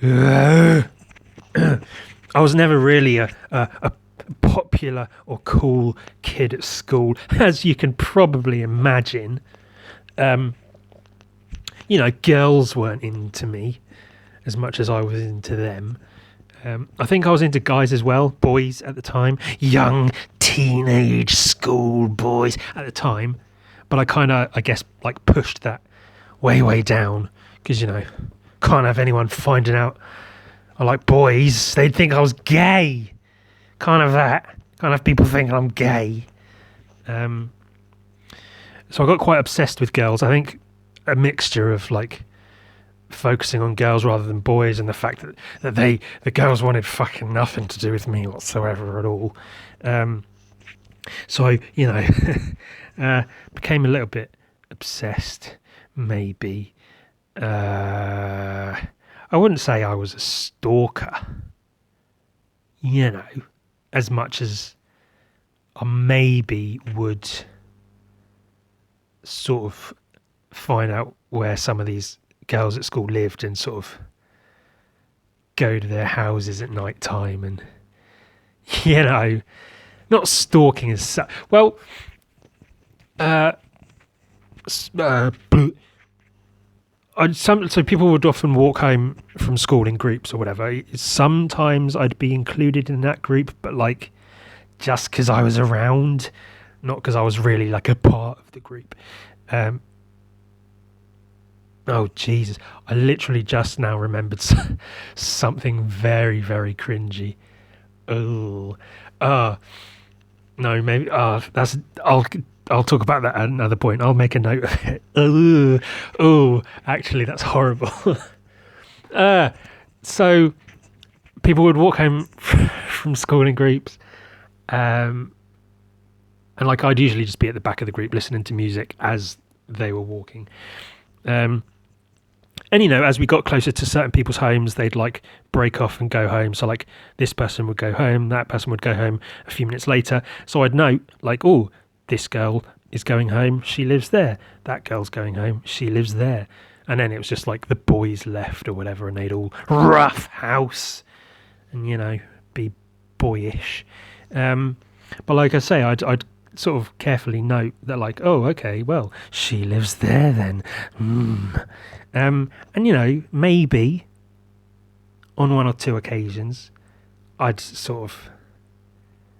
I was never really a popular or cool kid at school, as you can probably imagine. Girls weren't into me as much as I was into them. I think I was into guys as well, boys at the time, young teenage school boys at the time. But I kind of, I guess, like pushed that way down because, can't have anyone finding out I like boys. They'd think I was gay. Can't have that. Can't have people thinking I'm gay. So I got quite obsessed with girls. I think a mixture of like focusing on girls rather than boys, and the fact that the girls wanted fucking nothing to do with me whatsoever at all. So became a little bit obsessed, maybe. I wouldn't say I was a stalker, as much as I maybe would sort of find out where some of these girls at school lived and sort of go to their houses at night time and, not stalking as such. Well, so people would often walk home from school in groups or whatever. Sometimes I'd be included in that group, but like just because I was around, not because I was really like a part of the group. Oh Jesus! I literally just now remembered something very, very cringy. Oh, no, maybe. That's. I'll talk about that at another point. I'll make a note of it. Actually, that's horrible. So people would walk home from school in groups, and like I'd usually just be at the back of the group listening to music as they were walking. And as we got closer to certain people's homes, they'd like break off and go home. So like this person would go home, that person would go home a few minutes later. So I'd note like, oh, this girl is going home, she lives there. That girl's going home, she lives there. And then it was just like the boys left or whatever, and they'd all rough house and, be boyish. But like I say, I'd sort of carefully note that like, oh, okay, well, she lives there then. And maybe on one or two occasions I'd sort of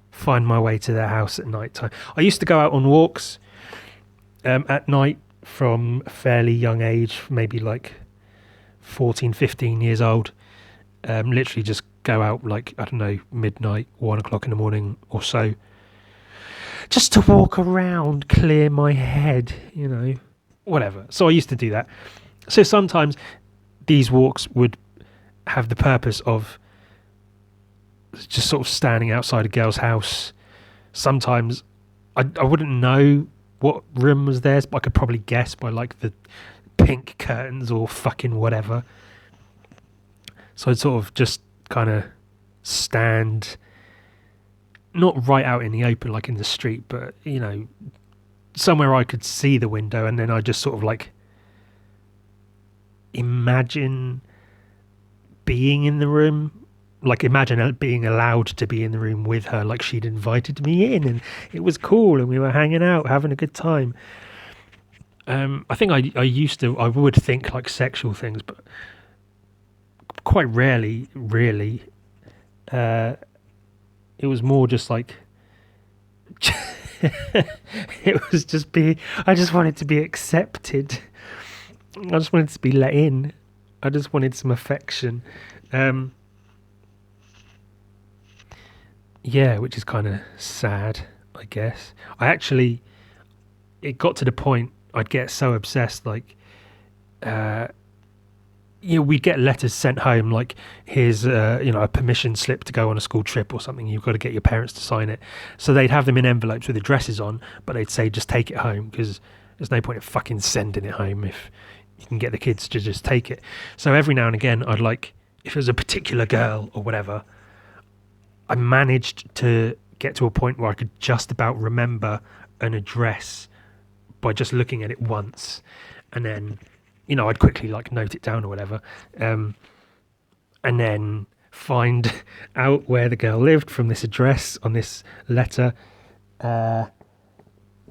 find my way to their house at night time. I used to go out on walks at night from a fairly young age, maybe like 14, 15 years old. Literally just go out like, I don't know, midnight, 1 o'clock in the morning or so, just to walk around, clear my head, whatever. So I used to do that. So sometimes these walks would have the purpose of just sort of standing outside a girl's house. Sometimes I wouldn't know what room was theirs, but I could probably guess by like the pink curtains or fucking whatever. So I'd sort of just kind of stand, not right out in the open like in the street, but somewhere I could see the window, and then I just sort of like imagine being in the room, like imagine being allowed to be in the room with her, like she'd invited me in and it was cool and we were hanging out having a good time. I think I would think like sexual things, but quite rarely really. It was more just like it was just I just wanted to be accepted. I just wanted to be let in. I just wanted some affection. Yeah, which is kind of sad, I guess. It got to the point I'd get so obsessed, like, we'd get letters sent home, like, here's, a permission slip to go on a school trip or something. You've got to get your parents to sign it. So they'd have them in envelopes with addresses on, but they'd say, just take it home, because there's no point in fucking sending it home if you can get the kids to just take it. So every now and again, I'd like, if it was a particular girl or whatever, I managed to get to a point where I could just about remember an address by just looking at it once, and then I'd quickly like note it down or whatever, and and then find out where the girl lived from this address on this letter. Because,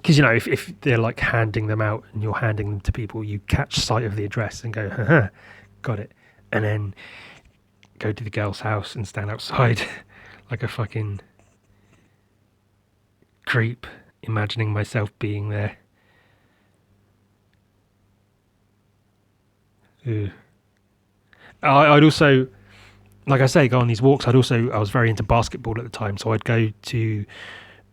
you know, if they're like handing them out and you're handing them to people, you catch sight of the address and go, haha, got it. And then go to the girl's house and stand outside like a fucking creep, imagining myself being there. Ugh. I'd also, like I say, go on these walks. I was very into basketball at the time, so I'd go to,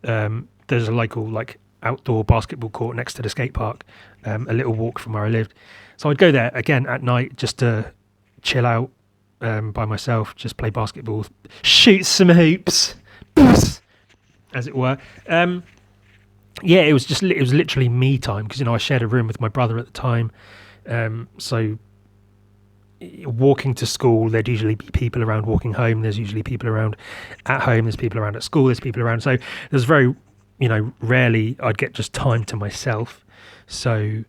there's a local like outdoor basketball court next to the skate park, a little walk from where I lived. So I'd go there again at night just to chill out by myself, just play basketball, shoot some hoops, as it were. Yeah, it was literally me time because, you know, I shared a room with my brother at the time. So walking to school, there'd usually be people around. Walking home, there's usually people around. At home, there's people around. At school, there's people around. So there's very, you know, rarely I'd get just time to myself. So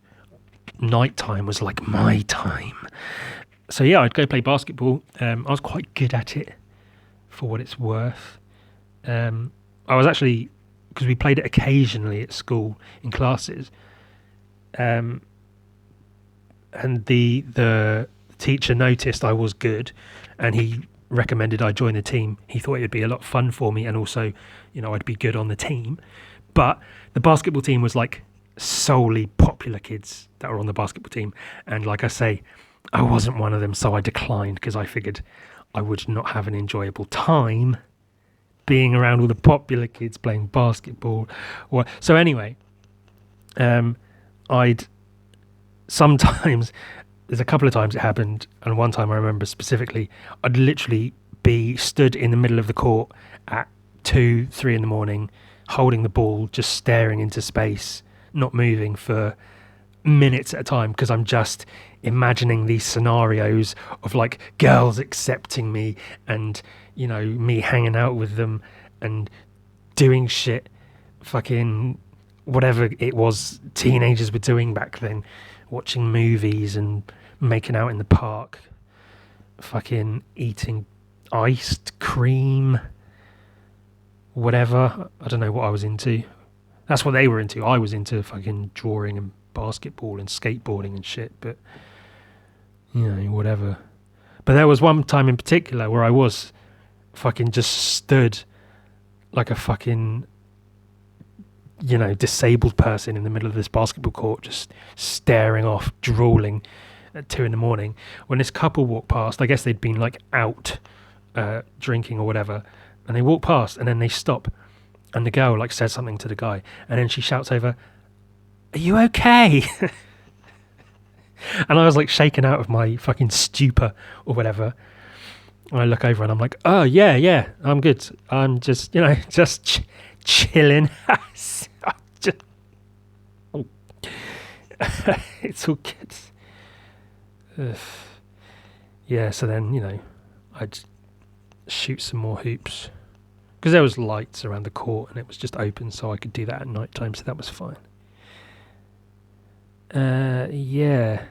nighttime was like my time. So yeah, I'd go play basketball. I was quite good at it, for what it's worth. I was actually, because we played it occasionally at school in classes, and the teacher noticed I was good, and he recommended I join the team. He thought it would be a lot of fun for me, and also, you know, I'd be good on the team. But the basketball team was like solely popular kids that were on the basketball team, and like I say, I wasn't one of them, so I declined because I figured I would not have an enjoyable time being around all the popular kids playing basketball. So anyway, I'd sometimes, there's a couple of times it happened, and one time I remember specifically, I'd literally be stood in the middle of the court at 2-3 in the morning, holding the ball, just staring into space, not moving for minutes at a time, because I'm just imagining these scenarios of like girls accepting me and, you know, me hanging out with them and doing shit, fucking whatever it was teenagers were doing back then, watching movies and making out in the park, fucking eating iced cream, whatever. I don't know what I was into. That's what they were into. I was into fucking drawing and basketball and skateboarding and shit, but, you know, whatever. But there was one time in particular where I was fucking just stood like a fucking, you know, disabled person in the middle of this basketball court, just staring off, drooling at 2 in the morning, when this couple walked past. I guess they'd been like out drinking or whatever, and they walk past and then they stop, and the girl like says something to the guy, and then she shouts over, "Are you okay?" And I was like shaken out of my fucking stupor or whatever. And I look over and I'm like, "Oh yeah, I'm good. I'm just, you know, just chilling." It's all good. Ugh. Yeah, so then, you know, I'd shoot some more hoops, because there was lights around the court and it was just open, so I could do that at night time, so that was fine. Yeah.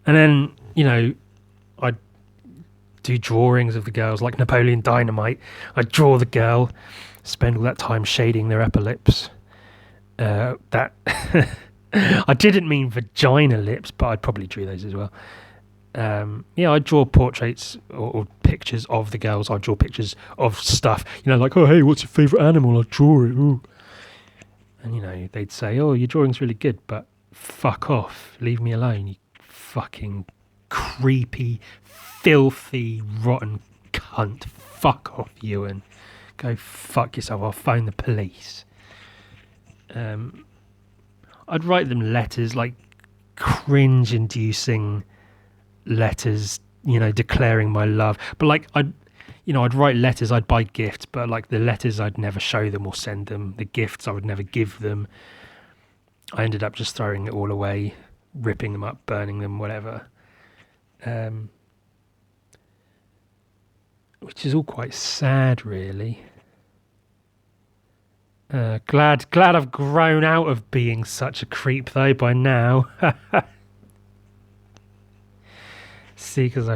And then, you know, I'd do drawings of the girls like Napoleon Dynamite. I'd draw the girl, spend all that time shading their upper lips. That I didn't mean vagina lips, but I'd probably drew those as well. Yeah, I'd draw portraits or pictures of the girls. I'd draw pictures of stuff, you know, like, "Oh, hey, what's your favourite animal? I'd draw it." Ooh. And, you know, they'd say, "Oh, your drawing's really good, but fuck off. Leave me alone, you fucking creepy, filthy, rotten cunt. Fuck off, Ewan. Go fuck yourself. I'll phone the police." I'd write them letters, like cringe-inducing letters, you know, declaring my love. But like, I'd write letters, I'd buy gifts, but like the letters I'd never show them or send them. The gifts I would never give them. I ended up just throwing it all away, ripping them up, burning them, whatever. Which is all quite sad, really. Glad I've grown out of being such a creep though by now. See, because